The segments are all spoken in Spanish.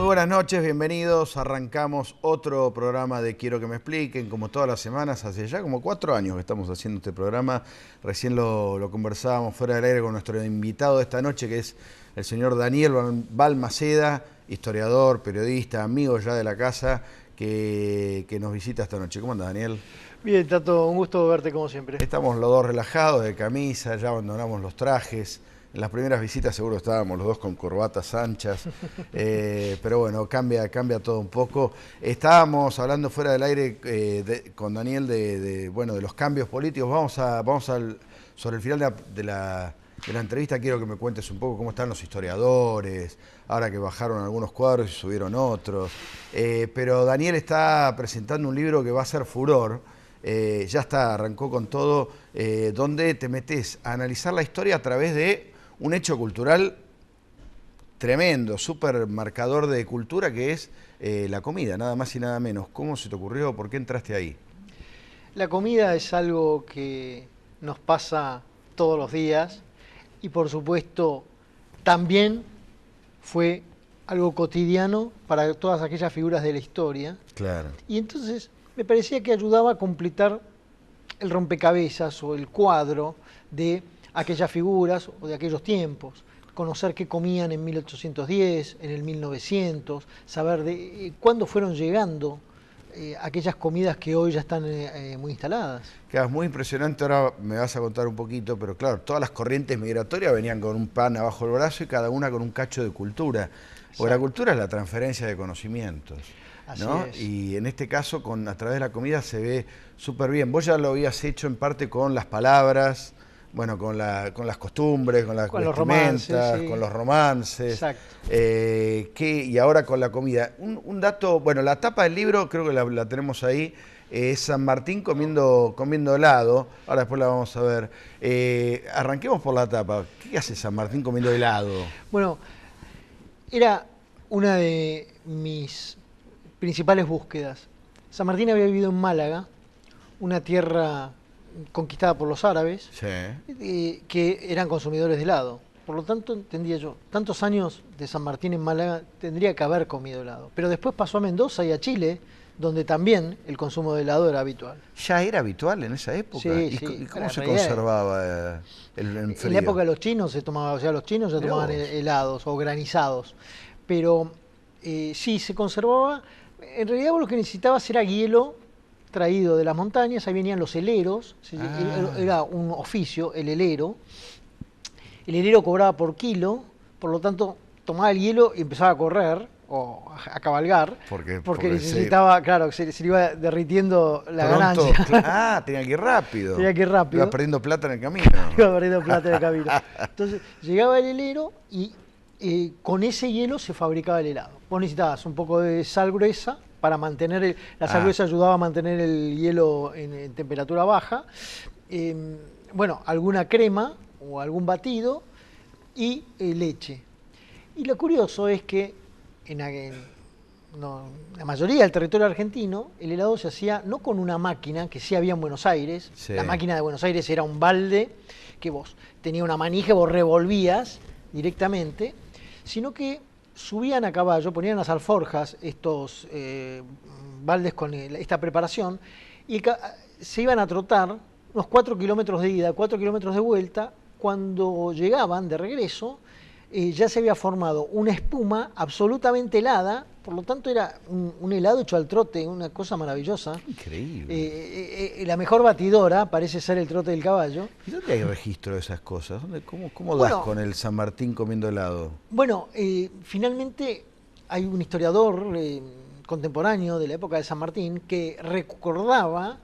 buenas noches, bienvenidos. Arrancamos otro programa de Quiero que me expliquen, como todas las semanas, hace ya como 4 años que estamos haciendo este programa. Recién lo conversábamos fuera del aire con nuestro invitado de esta noche, que es el señor Daniel Balmaceda, historiador, periodista, amigo ya de la casa, que nos visita esta noche. ¿Cómo andas, Daniel? Bien, Tato, un gusto verte como siempre. Estamos los dos relajados, de camisa, ya abandonamos los trajes. En las primeras visitas seguro estábamos los dos con corbatas anchas, pero bueno, cambia todo un poco. Estábamos hablando fuera del aire con Daniel de los cambios políticos. Sobre el final de la entrevista quiero que me cuentes un poco cómo están los historiadores, ahora que bajaron algunos cuadros y subieron otros. Pero Daniel está presentando un libro que va a ser furor. Ya está, arrancó con todo, donde te metes a analizar la historia a través de un hecho cultural tremendo, súper marcador de cultura, que es la comida, nada más y nada menos. ¿Cómo se te ocurrió? ¿Por qué entraste ahí? La comida es algo que nos pasa todos los días y por supuesto también fue algo cotidiano para todas aquellas figuras de la historia. Claro. Y entonces me parecía que ayudaba a completar el rompecabezas o el cuadro de aquellas figuras o de aquellos tiempos, conocer qué comían en 1810, en el 1900, saber de cuándo fueron llegando aquellas comidas que hoy ya están muy instaladas. Claro, es muy impresionante, ahora me vas a contar un poquito, pero claro, todas las corrientes migratorias venían con un pan abajo del brazo y cada una con un cacho de cultura, porque la cultura es la transferencia de conocimientos, ¿no? Así es. Y en este caso, a través de la comida se ve súper bien. Vos ya lo habías hecho en parte con las palabras, bueno, con las costumbres, con las vestimentas, con los romances. Exacto. Y ahora con la comida. Un dato, bueno, la tapa del libro, creo que la tenemos ahí, es San Martín comiendo helado. Ahora después la vamos a ver. Arranquemos por la tapa. ¿Qué hace San Martín comiendo helado? Bueno, era una de mis principales búsquedas. San Martín había vivido en Málaga, una tierra conquistada por los árabes, sí, que eran consumidores de helado. Por lo tanto, entendía yo, tantos años de San Martín en Málaga tendría que haber comido helado. Pero después pasó a Mendoza y a Chile, donde también el consumo de helado era habitual. ¿Ya era habitual en esa época? Sí, ¿Y cómo se conservaba el frío? En la época de los chinos se tomaba, o sea, los chinos ya tomaban helados o granizados. Pero sí, se conservaba. En realidad vos lo que necesitabas era hielo traído de las montañas, ahí venían los heleros, era un oficio, el helero. El helero cobraba por kilo, por lo tanto tomaba el hielo y empezaba a correr o a cabalgar, porque necesitaba, claro, se le iba derritiendo la ganancia. Tenía que ir rápido. Tenía que ir rápido. Iba perdiendo plata en el camino. Iba perdiendo plata en el camino. Entonces llegaba el helero y con ese hielo se fabricaba el helado. Vos necesitabas un poco de sal gruesa para mantener, la sal gruesa ayudaba a mantener el hielo en temperatura baja, bueno, alguna crema o algún batido y leche. Y lo curioso es que en la mayoría del territorio argentino el helado se hacía no con una máquina, que sí había en Buenos Aires. Sí. La máquina de Buenos Aires era un balde que vos tenía una manija, vos revolvías directamente, sino que subían a caballo, ponían las alforjas estos baldes con esta preparación y se iban a trotar unos 4 kilómetros de ida, 4 kilómetros de vuelta. Cuando llegaban de regreso ya se había formado una espuma absolutamente helada, por lo tanto era un helado hecho al trote, una cosa maravillosa. Increíble. La mejor batidora parece ser el trote del caballo. ¿Y dónde hay registro de esas cosas? ¿Cómo das con el San Martín comiendo helado? Bueno, finalmente hay un historiador contemporáneo de la época de San Martín que recordaba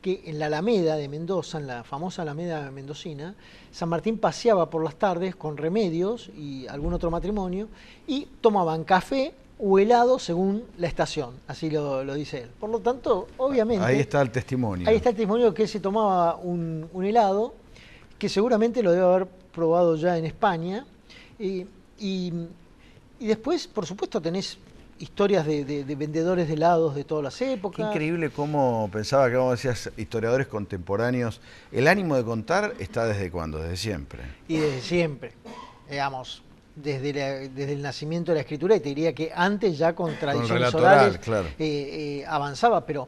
que en la Alameda de Mendoza, en la famosa Alameda mendocina, San Martín paseaba por las tardes con Remedios y algún otro matrimonio y tomaban café o helado según la estación, así lo dice él. Por lo tanto, obviamente... Ahí está el testimonio. Ahí está el testimonio que él se tomaba un helado, que seguramente lo debe haber probado ya en España. Y después, por supuesto, tenés historias de vendedores de helados de todas las épocas. Qué increíble cómo pensaba que, como decías, historiadores contemporáneos, el ánimo de contar está desde cuándo, desde siempre. Y desde siempre, digamos, desde el nacimiento de la escritura, y te diría que antes ya con tradiciones relato orales oral, claro. avanzaba, pero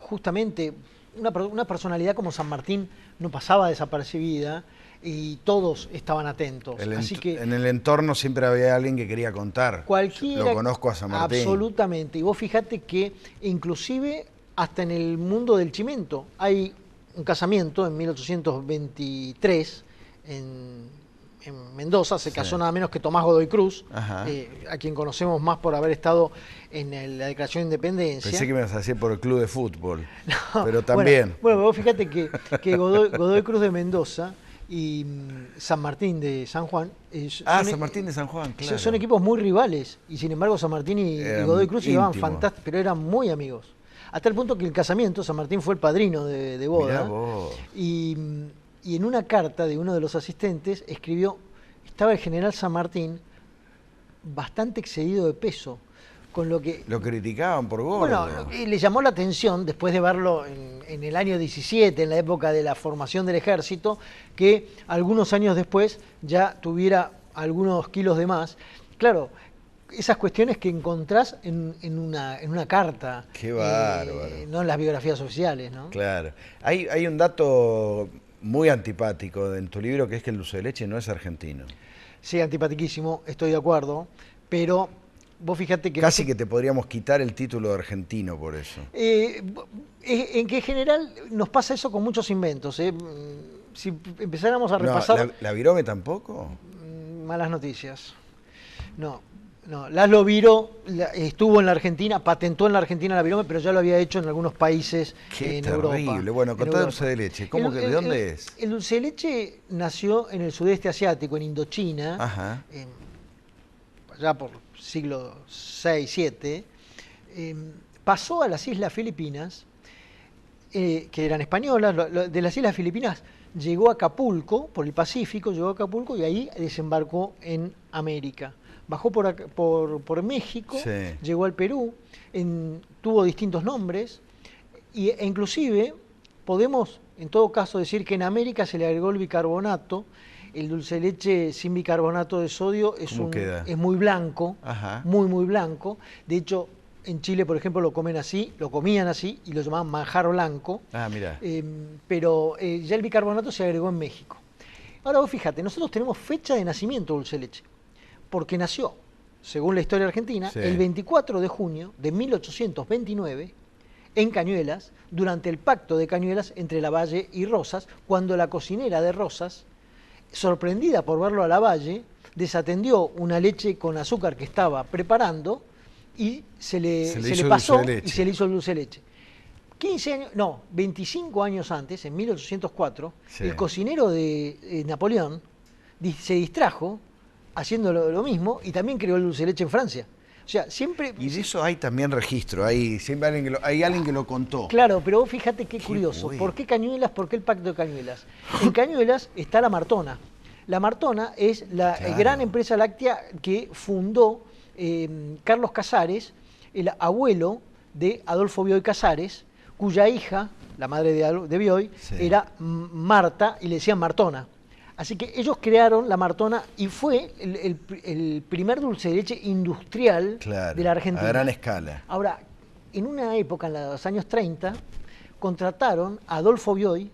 justamente una personalidad como San Martín no pasaba desapercibida y todos estaban atentos. Así que en el entorno siempre había alguien que quería contar. cualquiera, Lo conozco a San Martín. absolutamente. Y vos fíjate que inclusive hasta en el mundo del chimento hay un casamiento en 1823 en Mendoza, se casó nada menos que Tomás Godoy Cruz, a quien conocemos más por haber estado en la Declaración de Independencia. Pensé que me ibas a decir por el club de fútbol, No, pero también. Bueno, vos fíjate que Godoy Cruz de Mendoza y San Martín de San Juan. San Martín de San Juan, claro. Son equipos muy rivales, y sin embargo San Martín y Godoy Cruz se llevaban fantásticos, pero eran muy amigos. Hasta el punto que el casamiento, San Martín fue el padrino de boda. Mirá vos. Y en una carta de uno de los asistentes escribió, estaba el general San Martín bastante excedido de peso, con lo que... Lo criticaban por gordo. Bueno, le llamó la atención, después de verlo en el año 17, en la época de la formación del ejército, que algunos años después ya tuviera algunos kilos de más. Claro, esas cuestiones que encontrás en una carta. Qué bárbaro. No en las biografías oficiales, ¿no? Claro. Hay un dato muy antipático en tu libro, que es que el dulce de leche no es argentino. Sí, antipatiquísimo, estoy de acuerdo, pero vos fíjate que... Casi que te podríamos quitar el título de argentino por eso. En que en general nos pasa eso con muchos inventos. Si empezáramos a repasar... ¿La Virome tampoco? Malas noticias. No. Laszlo Viro estuvo en la Argentina, patentó en la Argentina la virome, pero ya lo había hecho en algunos países en Europa. Qué terrible. Bueno, contá dulce de leche. ¿De dónde es? El dulce de leche nació en el sudeste asiático, en Indochina, allá por siglo VI, VII. Pasó a las Islas Filipinas, que eran españolas. De las Islas Filipinas llegó a Acapulco, por el Pacífico, llegó a Acapulco y ahí desembarcó en América. Bajó por México, llegó al Perú, tuvo distintos nombres, e inclusive podemos en todo caso decir que en América se le agregó el bicarbonato. El dulce de leche sin bicarbonato de sodio es muy blanco, muy blanco. De hecho, en Chile, por ejemplo, lo comían así y lo llamaban manjar blanco. Mira. Pero ya el bicarbonato se agregó en México. Ahora vos fíjate, nosotros tenemos fecha de nacimiento dulce de leche, porque nació, según la historia argentina, el 24 de junio de 1829, en Cañuelas, durante el pacto de Cañuelas entre Lavalle y Rosas, cuando la cocinera de Rosas, sorprendida por verlo a Lavalle, desatendió una leche con azúcar que estaba preparando y se le pasó y se le hizo el dulce de leche. 25 años antes, en 1804, el cocinero de Napoleón se distrajo haciendo lo mismo y también creó el dulce de leche en Francia. O sea, siempre... Y de eso hay también registro, siempre hay alguien que lo contó. Claro, pero vos fíjate qué curioso. Bueno. ¿Por qué Cañuelas? ¿Por qué el pacto de Cañuelas? En Cañuelas está la Martona. La Martona es la gran empresa láctea que fundó Carlos Casares, el abuelo de Adolfo Bioy Casares, cuya hija, la madre de Bioy, era Marta y le decían Martona. Así que ellos crearon la Martona y fue el primer dulce de leche industrial de la Argentina. A gran escala. Ahora, en una época, en los años 30, contrataron a Adolfo Bioy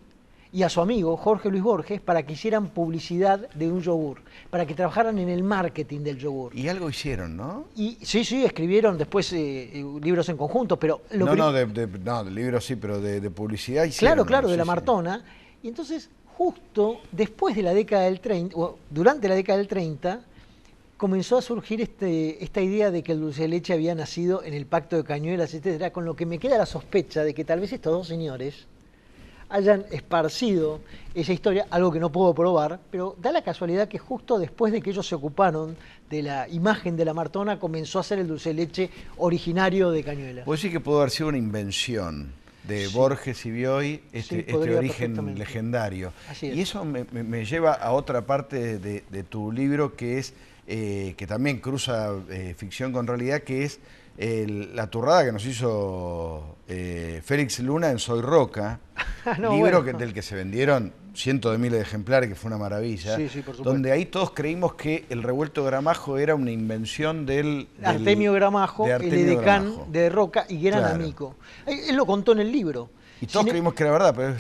y a su amigo Jorge Luis Borges para que hicieran publicidad de un yogur, para que trabajaran en el marketing del yogur. Y algo hicieron, ¿no? Y sí, escribieron después libros en conjunto, pero... de libros sí, pero de publicidad hicieron. Claro, de la Martona. Y entonces... Justo después de la década del 30, o durante la década del 30, comenzó a surgir esta idea de que el dulce de leche había nacido en el pacto de Cañuelas, etcétera, con lo que me queda la sospecha de que tal vez estos dos señores hayan esparcido esa historia, algo que no puedo probar, pero da la casualidad que justo después de que ellos se ocuparon de la imagen de la Martona, comenzó a ser el dulce de leche originario de Cañuelas. Puedo decir que pudo haber sido una invención de Borges y Bioy, este origen legendario. Y eso me lleva a otra parte de tu libro que es que también cruza ficción con realidad, que es la turrada que nos hizo Félix Luna en Soy Roca, libro del que se vendieron cientos de miles de ejemplares, que fue una maravilla. Sí, sí, por supuesto. Donde ahí todos creímos que el revuelto Gramajo era una invención del Artemio Gramajo, el edecán de Roca y Gran claro. Amico. Él lo contó en el libro. Y todos creímos que era verdad, pero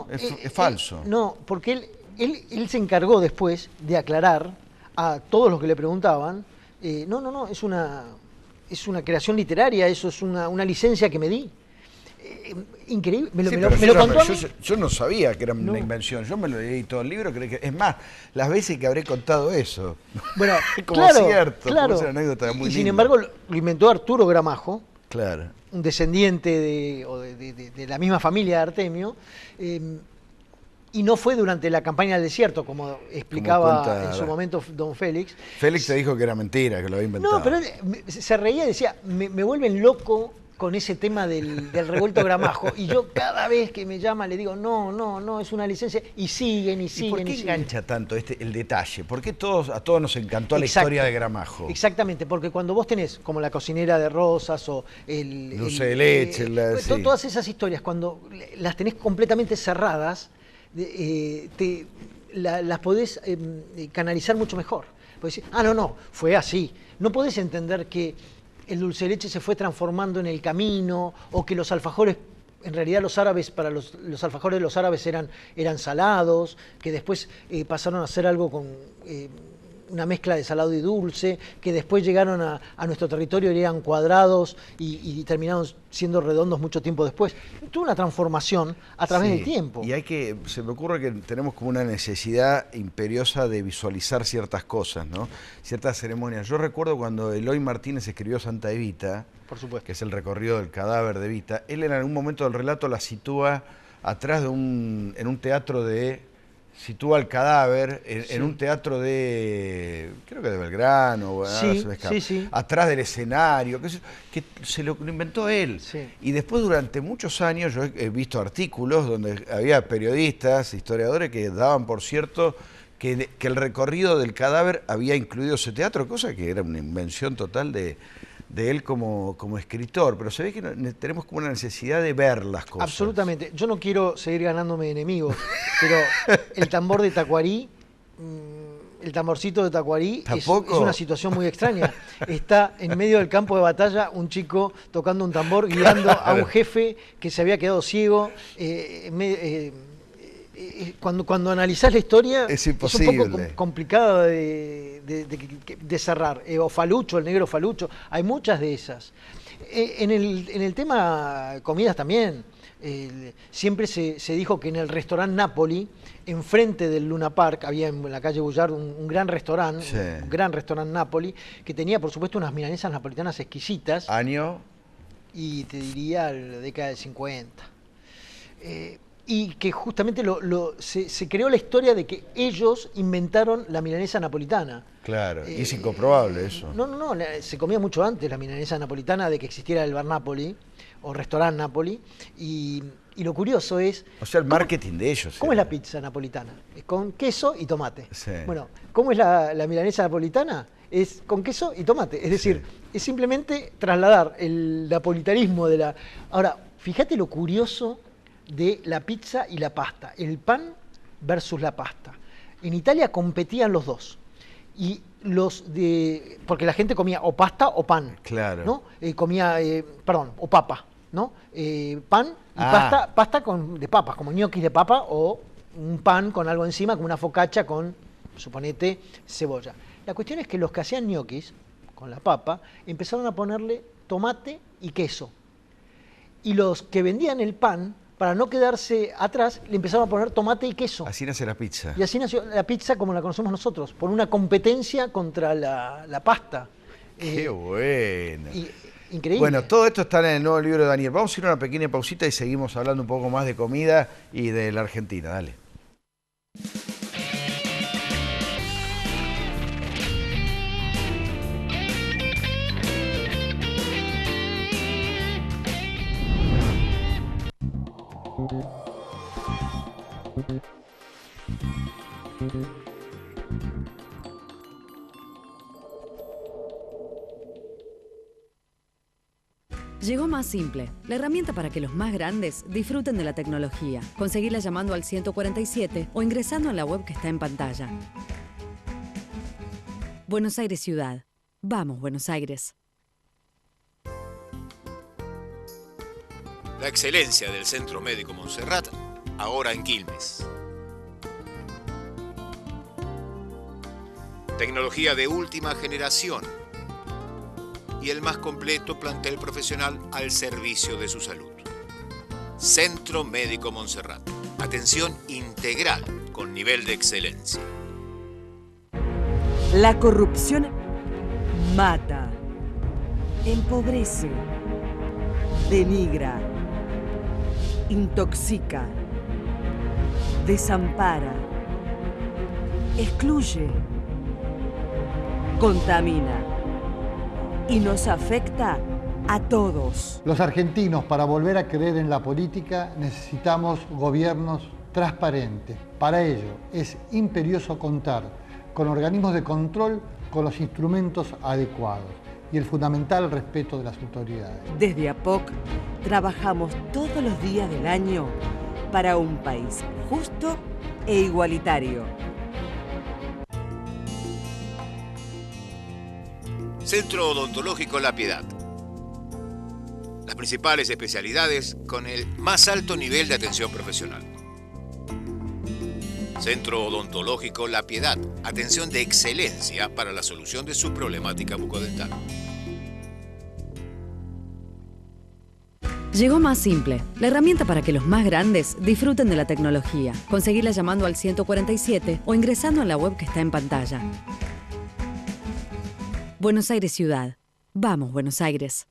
es falso. No, porque él se encargó después de aclarar a todos los que le preguntaban, no, es una creación literaria, eso es una licencia que me di. Increíble, me lo contó a mí. Yo no sabía que era una invención, yo me lo leí todo el libro, es más, las veces que habré contado eso, bueno, como claro, cierto, claro. Es una anécdota muy linda. Sin embargo lo inventó Arturo Gramajo, claro, un descendiente de la misma familia de Artemio, y no fue durante la campaña del desierto, como explicaba en su momento don Félix. Félix te dijo que era mentira, que lo había inventado. No, pero se reía y decía, me vuelven loco con ese tema del revuelto Gramajo, y yo cada vez que me llama le digo, no, es una licencia, y siguen. ¿Y por qué engancha tanto el detalle? ¿Por qué a todos nos encantó la historia de Gramajo? Exactamente, porque cuando vos tenés, como La cocinera de rosas o Dulce de leche, todas esas historias, cuando las tenés completamente cerradas, las podés canalizar mucho mejor. Podés decir, no, fue así. No podés entender que el dulce de leche se fue transformando en el camino, o que los alfajores, en realidad los árabes, para los alfajores de los árabes eran salados, que después pasaron a ser algo con una mezcla de salado y dulce, que después llegaron a nuestro territorio y eran cuadrados y terminaron siendo redondos mucho tiempo después. Tuvo una transformación a través del tiempo. Y se me ocurre que tenemos como una necesidad imperiosa de visualizar ciertas cosas, ¿no? Ciertas ceremonias. Yo recuerdo cuando Eloy Martínez escribió Santa Evita, por supuesto, que es el recorrido del cadáver de Evita, él en algún momento del relato la sitúa atrás en un teatro sitúa el cadáver en un teatro creo que de Belgrano, atrás del escenario, que se lo inventó él. Sí. Y después durante muchos años yo he visto artículos donde había periodistas, historiadores que daban por cierto que el recorrido del cadáver había incluido ese teatro, cosa que era una invención total de él como escritor, pero se ve que tenemos como una necesidad de ver las cosas. Absolutamente. Yo no quiero seguir ganándome enemigos, pero el tambor de Tacuarí, el tamborcito de Tacuarí es una situación muy extraña. Está en medio del campo de batalla un chico tocando un tambor, guiando a un jefe que se había quedado ciego. Cuando analizás la historia es un poco complicado de cerrar. O Falucho, el negro Falucho, hay muchas de esas. En el tema comidas también, siempre se dijo que en el restaurante Napoli, enfrente del Luna Park, había en la calle Bullard un gran restaurante, un gran restaurante Napoli, que tenía por supuesto unas milanesas napolitanas exquisitas. ¿Año? Y te diría la década del 50. Y que justamente se creó la historia de que ellos inventaron la milanesa napolitana. Claro, y es incomprobable eso. No, se comía mucho antes la milanesa napolitana de que existiera el bar Napoli o restaurante Napoli. Y lo curioso es... O sea, el marketing de ellos. ¿Cómo es la pizza napolitana? Es con queso y tomate. Sí. Bueno, ¿cómo es la milanesa napolitana? Es con queso y tomate. Es decir, es simplemente trasladar el napolitanismo de la... Ahora, fíjate lo curioso de la pizza y la pasta, el pan versus la pasta. En Italia competían los dos. Y porque la gente comía o pasta o pan. Claro. ¿No? O papa, ¿no? Pan y pasta de papas, como ñoquis de papa, o un pan con algo encima, como una focaccia con, suponete, cebolla. La cuestión es que los que hacían ñoquis con la papa empezaron a ponerle tomate y queso. Y los que vendían el pan, para no quedarse atrás, le empezaron a poner tomate y queso. Así nace la pizza. Y así nació la pizza como la conocemos nosotros, por una competencia contra la pasta. ¡Qué bueno! Increíble. Bueno, todo esto está en el nuevo libro de Daniel. Vamos a ir a una pequeña pausita y seguimos hablando un poco más de comida y de la Argentina. Dale. Llegó Más Simple, la herramienta para que los más grandes disfruten de la tecnología. Conseguirla llamando al 147 o ingresando en la web que está en pantalla. Buenos Aires Ciudad. Vamos, Buenos Aires. La excelencia del Centro Médico Montserrat, ahora en Quilmes. Tecnología de última generación y el más completo plantel profesional al servicio de su salud. Centro Médico Montserrat. Atención integral con nivel de excelencia. La corrupción mata, empobrece, denigra, intoxica, desampara, excluye, contamina y nos afecta a todos. Los argentinos, para volver a creer en la política, necesitamos gobiernos transparentes. Para ello, es imperioso contar con organismos de control con los instrumentos adecuados y el fundamental respeto de las autoridades. Desde APOC trabajamos todos los días del año para un país justo e igualitario. Centro Odontológico La Piedad. Las principales especialidades con el más alto nivel de atención profesional. Centro Odontológico La Piedad. Atención de excelencia para la solución de su problemática bucodental. Llegó Más Simple, la herramienta para que los más grandes disfruten de la tecnología. Conseguirla llamando al 147 o ingresando en la web que está en pantalla. Buenos Aires Ciudad. Vamos, Buenos Aires.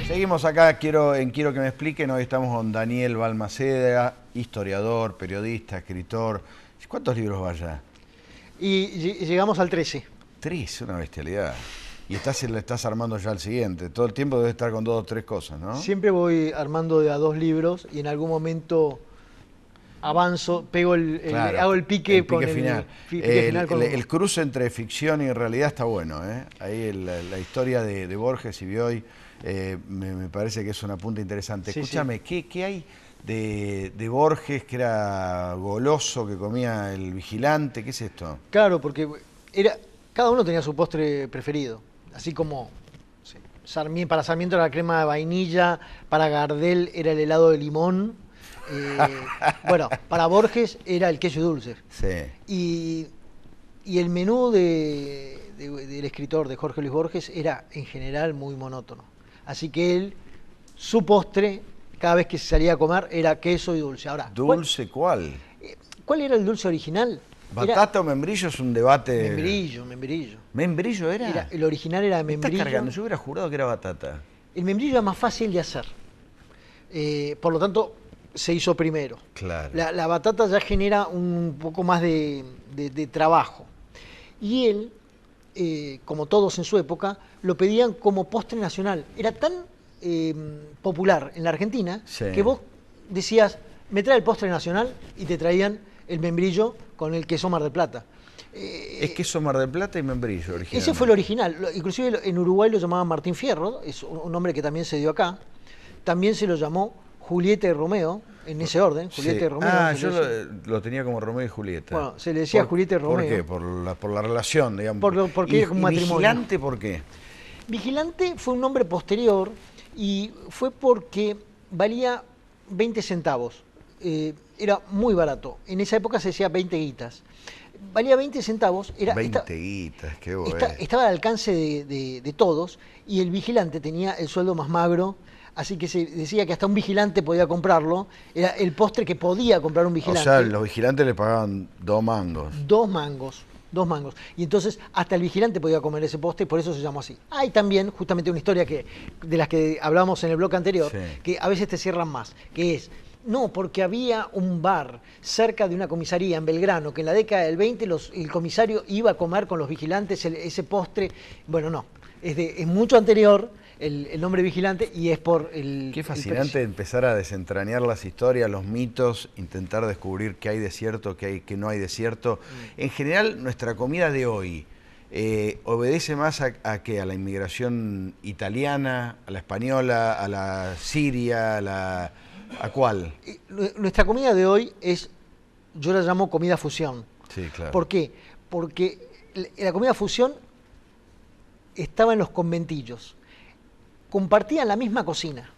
Seguimos acá, quiero que me expliquen. Hoy estamos con Daniel Balmaceda, historiador, periodista, escritor. ¿Cuántos libros va ya? Y llegamos al 13. 3, una bestialidad. Y estás armando ya el siguiente. Todo el tiempo debes estar con 2 o 3 cosas, ¿no? Siempre voy armando de a 2 libros y en algún momento avanzo, pego Claro, hago el pique con final. pique final con el cruce entre ficción y realidad está bueno, ¿eh? Ahí la historia de Borges y Bioy me parece que es una punta interesante. Sí, Escúchame, sí. ¿Qué hay de Borges, que era goloso, que comía el vigilante? ¿Qué es esto? Claro, porque cada uno tenía su postre preferido. Así como para Sarmiento era la crema de vainilla, para Gardel era el helado de limón. Bueno, para Borges era el queso dulce. Sí. Y el menú del escritor, de Jorge Luis Borges, era en general muy monótono. Así que su postre, cada vez que se salía a comer, era queso y dulce. Ahora, ¿Dulce cuál? ¿Cuál era el dulce original? ¿Batata o membrillo? Es un debate. Membrillo. ¿Membrillo era? El original era membrillo. ¿Me estás cargando? Yo hubiera jurado que era batata. El membrillo era más fácil de hacer. Por lo tanto, se hizo primero. Claro. La batata ya genera un poco más de trabajo. Y él, como todos en su época, lo pedían como postre nacional. Era tan popular en la Argentina que vos decías, me trae el postre nacional, y te traían el membrillo con el queso Mar del Plata. Es queso Mar del Plata y membrillo original. Ese fue el original. Inclusive en Uruguay lo llamaban Martín Fierro, es un nombre que también se dio acá. También se lo llamó Julieta y Romeo, en ese orden, Julieta y Romeo. Yo lo tenía como Romeo y Julieta. Bueno, se le decía Julieta y Romeo. ¿Por qué? Por la relación, digamos. Porque es un matrimonio. ¿Vigilante por qué? Vigilante fue un nombre posterior y fue porque valía 20 centavos. Era muy barato. En esa época se decía 20 guitas. Valía 20 centavos. 20 guitas, qué bueno. Estaba al alcance de todos, y el vigilante tenía el sueldo más magro, así que se decía que hasta un vigilante podía comprarlo. Era el postre que podía comprar un vigilante. O sea, los vigilantes le pagaban 2 mangos. 2 mangos. 2 mangos. Y entonces hasta el vigilante podía comer ese postre, y por eso se llamó así. Hay también justamente una historia de las que hablamos en el bloque anterior, que a veces te cierran más, que es... No, porque había un bar cerca de una comisaría en Belgrano, que en la década del 20 el comisario iba a comer con los vigilantes ese postre. Bueno, no, es mucho anterior. el nombre vigilante y es por el... Qué fascinante empezar a desentrañar las historias, los mitos, intentar descubrir qué hay de cierto, qué no hay de cierto. En general, nuestra comida de hoy obedece más a ¿qué? A la inmigración italiana, a la española, a la siria, ¿a cuál? Nuestra comida de hoy es, yo la llamo comida fusión. Sí, claro. ¿Por qué? Porque la comida fusión estaba en los conventillos. Compartían la misma cocina.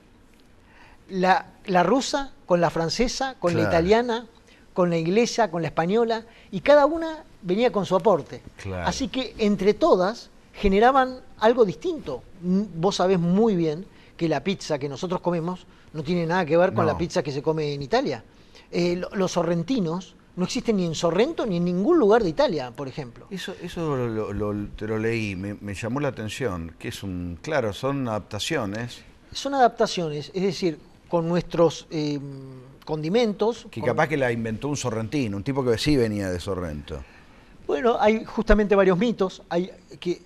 La rusa con la francesa, con la italiana, con la inglesa, con la española, y cada una venía con su aporte. Claro. Así que entre todas generaban algo distinto. Vos sabés muy bien que la pizza que nosotros comemos no tiene nada que ver con la pizza que se come en Italia. Los sorrentinos no existen ni en Sorrento ni en ningún lugar de Italia, por ejemplo. Eso te lo leí, me llamó la atención, que claro, son adaptaciones. Son adaptaciones, es decir, con nuestros condimentos. Que capaz que la inventó un sorrentino, un tipo que sí venía de Sorrento. Bueno, hay justamente varios mitos, que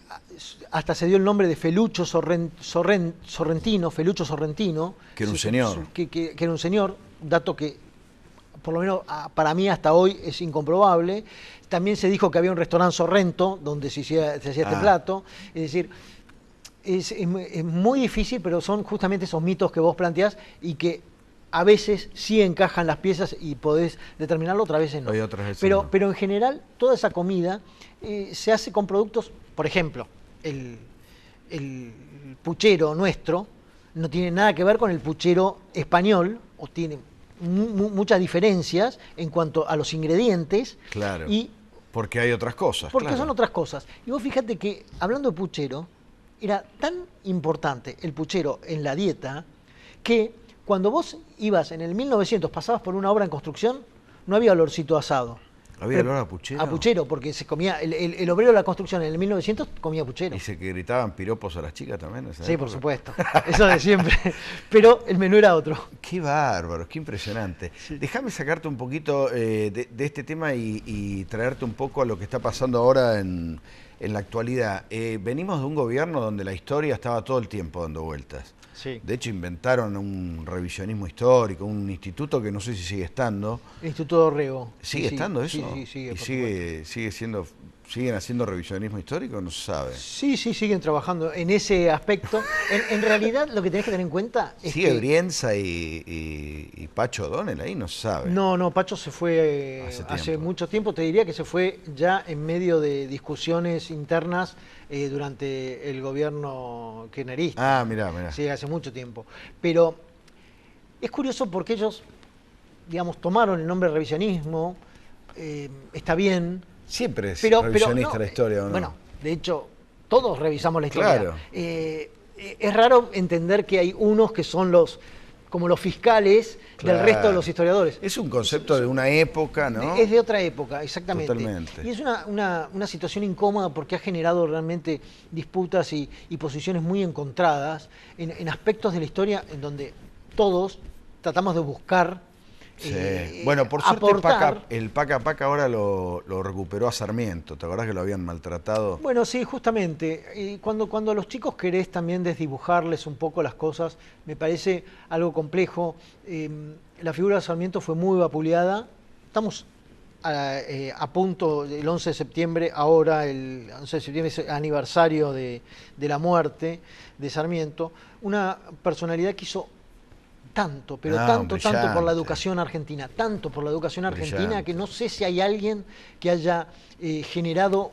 hasta se dio el nombre de Felucho Sorrentino, Felucho Sorrentino. Que era un señor. Que era un señor, dato que por lo menos para mí hasta hoy es incomprobable. También se dijo que había un restaurante Sorrento donde se hacía este plato. Es decir, es muy difícil, pero son justamente esos mitos que vos planteás y que a veces sí encajan las piezas y podés determinarlo, otras veces no. Otras veces no. Pero en general toda esa comida se hace con productos, por ejemplo, el puchero nuestro no tiene nada que ver con el puchero español, o tiene muchas diferencias en cuanto a los ingredientes. Claro, y porque hay otras cosas. Porque claro. son otras cosas. Y vos fíjate que, hablando de puchero, era tan importante el puchero en la dieta que cuando vos ibas en el 1900, pasabas por una obra en construcción, no había olorcito asado. ¿Había olor a puchero? A puchero, porque se comía, el obrero de la construcción en el 1900 comía puchero. ¿Y se gritaban piropos a las chicas también? Sí, por supuesto. Eso de siempre. Pero el menú era otro. Qué bárbaro, qué impresionante. Sí. Déjame sacarte un poquito de este tema y traerte un poco a lo que está pasando ahora en la actualidad. Venimos de un gobierno donde la historia estaba todo el tiempo dando vueltas. Sí. De hecho, inventaron un revisionismo histórico, un instituto que no sé si sigue estando. El Instituto Dorrego. ¿Sigue estando eso? Sí, sigue. ¿Y siguen haciendo revisionismo histórico? No se sabe. Sí, siguen trabajando en ese aspecto. En realidad, lo que tenés que tener en cuenta es ¿Sigue que... Brienza y Pacho O'Donnell ahí? No se sabe. No, Pacho se fue hace mucho tiempo. Te diría que se fue ya en medio de discusiones internas durante el gobierno kirchnerista. Ah, mirá. Sí, hace mucho tiempo. Pero es curioso porque ellos, digamos, tomaron el nombre revisionismo, está bien. Siempre es revisionista la historia, ¿o no? Bueno, de hecho, todos revisamos la historia. Claro. Es raro entender que hay unos que son como los fiscales del resto de los historiadores. Es un concepto de una época, ¿no? Es de otra época, exactamente. Totalmente. Y es una situación incómoda porque ha generado realmente disputas y posiciones muy encontradas en aspectos de la historia en donde todos tratamos de buscar bueno, por suerte aportar. el Paca ahora lo recuperó a Sarmiento. ¿Te acordás que lo habían maltratado? Bueno, sí, justamente. Y cuando a los chicos querés también desdibujarles un poco las cosas, me parece algo complejo. La figura de Sarmiento fue muy vapuleada. Estamos a punto del 11 de septiembre, ahora el 11 de septiembre es el aniversario de la muerte de Sarmiento. Una personalidad que hizo tanto por la educación argentina, que no sé si hay alguien que haya generado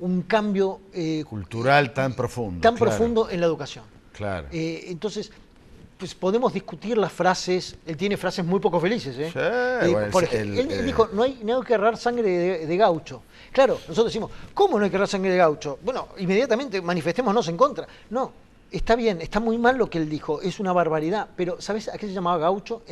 un cambio cultural tan profundo. Profundo en la educación. Claro. Entonces, pues podemos discutir las frases. Él tiene frases muy poco felices. Sí, por ejemplo, él dijo, no hay que errar sangre de gaucho. Claro, nosotros decimos, ¿cómo no hay que errar sangre de gaucho? Bueno, inmediatamente manifestémonos en contra. No. Está bien, está muy mal lo que él dijo, es una barbaridad, pero ¿sabes a qué se llamaba gaucho?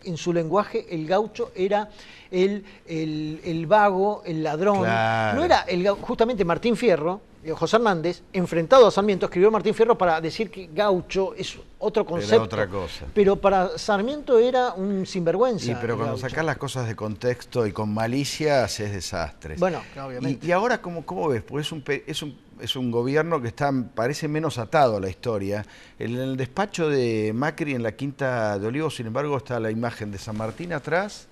En su lenguaje, el gaucho era el vago, el ladrón. Claro. No era justamente Martín Fierro, José Hernández, enfrentado a Sarmiento, escribió Martín Fierro para decir que gaucho es otro concepto. Era otra cosa. Pero para Sarmiento era un sinvergüenza. Sí, pero cuando gaucho. sacás las cosas de contexto y con malicia haces desastres. Bueno, obviamente. Y ahora, ¿cómo ves? Porque es un gobierno que parece menos atado a la historia. En el despacho de Macri en la Quinta de Olivos, sin embargo, está la imagen de San Martín atrás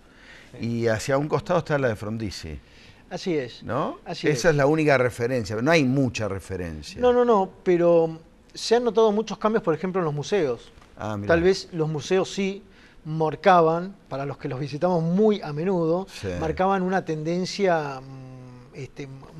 y hacia un costado está la de Frondizi. Así es. ¿No? Así Esa es la única referencia, no hay mucha referencia. No, pero se han notado muchos cambios, por ejemplo, en los museos. Ah, mirá. Tal vez los museos sí marcaban, para los que los visitamos muy a menudo, Sí. marcaban una tendencia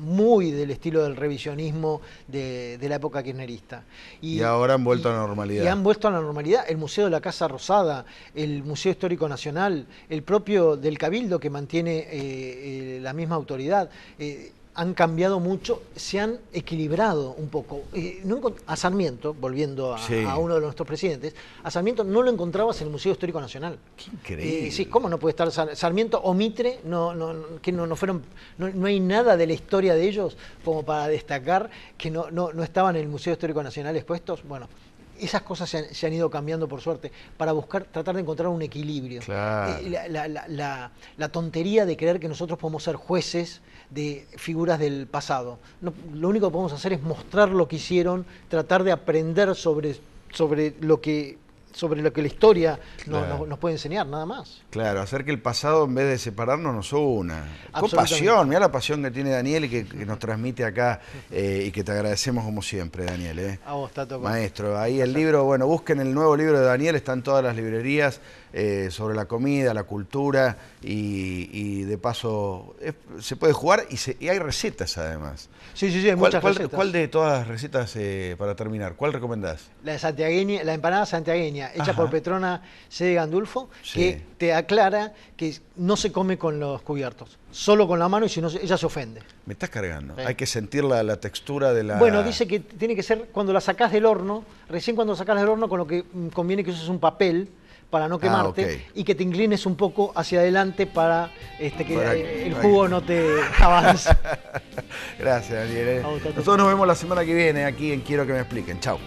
muy del estilo del revisionismo de la época kirchnerista. Y ahora han vuelto a la normalidad. Y han vuelto a la normalidad. El Museo de la Casa Rosada, el Museo Histórico Nacional, el propio del Cabildo que mantiene la misma autoridad, han cambiado mucho, se han equilibrado un poco. A Sarmiento, volviendo a uno de nuestros presidentes, a Sarmiento no lo encontrabas en el Museo Histórico Nacional. Qué increíble. Sí, ¿cómo no puede estar Sarmiento o Mitre? No hay nada de la historia de ellos como para destacar que no estaban en el Museo Histórico Nacional expuestos. Bueno, esas cosas se han ido cambiando, por suerte, para tratar de encontrar un equilibrio. Claro. La tontería de creer que nosotros podemos ser jueces de figuras del pasado. Lo único que podemos hacer es mostrar lo que hicieron, tratar de aprender sobre lo que la historia nos puede enseñar, nada más. Claro, hacer que el pasado, en vez de separarnos, nos una. Con Absolutamente. pasión, mirá la pasión que tiene Daniel y que nos transmite acá, y que te agradecemos como siempre, Daniel. A vos, Tato. Maestro, ahí el libro, bueno, busquen el nuevo libro de Daniel, está en todas las librerías, sobre la comida, la cultura, y de paso se puede jugar y hay recetas además. Sí, hay muchas recetas. ¿Cuál de todas las recetas, para terminar, cuál recomendás? La santiagueña, la empanada santiagueña, hecha por Petrona C. de Gandulfo, Sí. que te aclara que no se come con los cubiertos, solo con la mano, y si no, ella se ofende. Me estás cargando. Sí. Hay que sentir la textura de la... Bueno, dice que tiene que ser cuando la sacás del horno, recién cuando la sacás del horno, con lo que conviene que uses un papel para no quemarte, ok. y que te inclines un poco hacia adelante para que Para el jugo no te avance. Gracias, Daniel. A vos, Tato. Nosotros nos vemos la semana que viene aquí en Quiero que me expliquen. Chau.